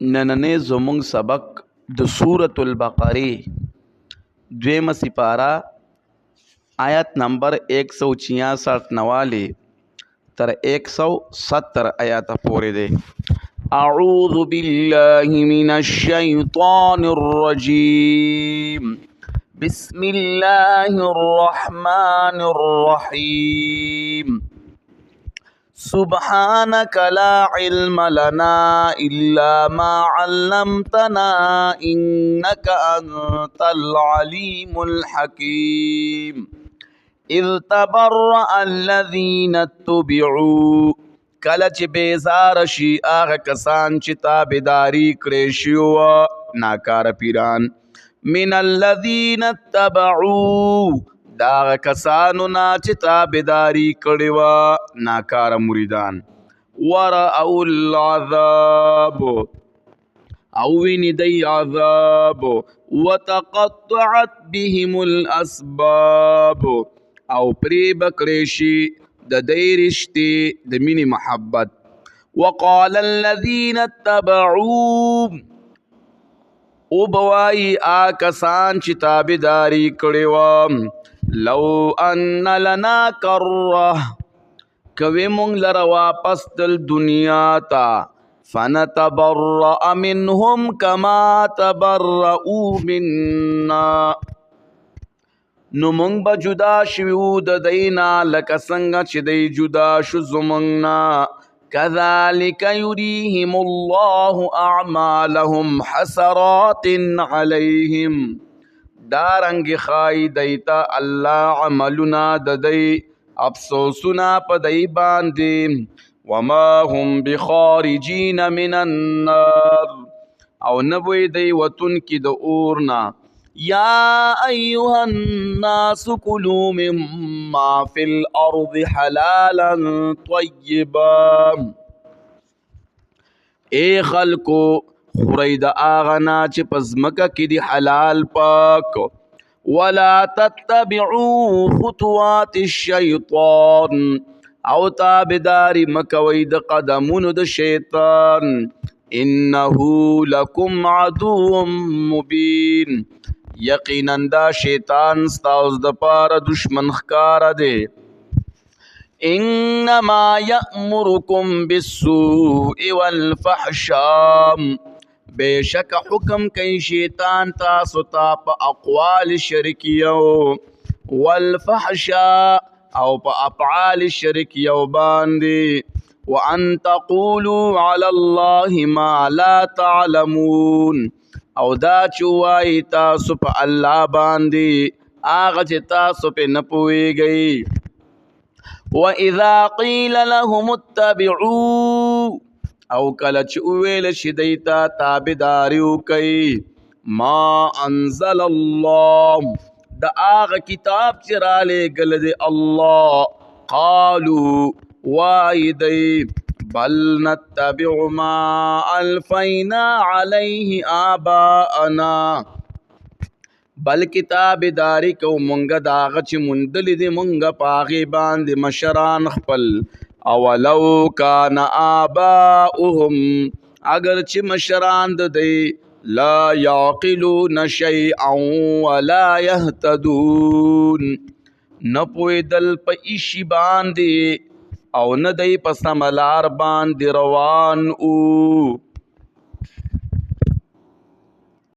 نننې زمونږ سبق د سورة البقرې دویمه سپاره آیت نمبر 166 نوالی تر 170 آیات پورې دی. اعوذ بالله من الشیطان الرجیم بسم الله الرحمن الرحیم سبحانك لا علم لنا إلا ما علمتنا إنك أنت العليم الحكيم إذ تبرأ الذين اتبعوا کله چې بیزار شي هغه کسان چې تابعداري کړې شي ناکاره پیران من الذين اتبعوا دا کسانو نه چې تابعداري کړې وه ناکاره مریدان ورأوا العذاب او ویني دی عذاب وتقطعت بهم الاسباب او پرې بکړې شي د دې رشتې د مینې محبت. وقال الذين اتبعوا او بوایي کسان چې تابعداري کړې وه لو ان لنا کره کوي مونږ لره واپس تل دنیا ته فنتبرأ منهم كما تبرؤوا منا نو مونږ به جدا شوو د دینا لکه څنګه چې دی جدا شو زمونږ نه كذلك يريهم الله اعمالهم حسرات عليهم دارنګ خای دیتا الله عملنا د دی افسوسنا په دی باندې وما هم بخارجين من النار او نبوی دی وطن کی د اورنا. یا ایها الناس كلوا مما في الارض حلالا طیبا اے خلکو خورئ د هغه نه چې په ځمکه کې دی حلال پاک ولا تتبعوا خطوات الشیطان او تابعداري مکوئ د قدمونو د شیطان انه لکم عدو مبین یقینا دا شیطان ستاسو د پاره دشمن ښکاره دی. انما یأمرکم بالسوء والفحشاء بشک حکم کوي شیطان تاسو ته په اقوال شرکیو والفحشاء او په افعال شرکیو باندې وان تقولوا على الله ما لا تعلمون او دا چوای تاسو په الله باندې هغه چې تاسو په نه پوهیږئ. واذا قيل لهم اتبعوا او کله چې وویل شي دوی ته تابعداري وکئ ما انزل الله د هغه کتاب چې رالیږلی دی الله قالوا وایي دی بل نتبع ما الفینا علیه آباءنا بلکې تابعداري کوو مونږ د هغه چې موندلي دي مونږ په هغې باندې مشران خپل اولو کان آباؤهم اگر چې مشران د دی لا یعقلون شیئا ولا یهتدون نه پوهېدل په ایشي باندې او نه دی په سمه لار باندې روان او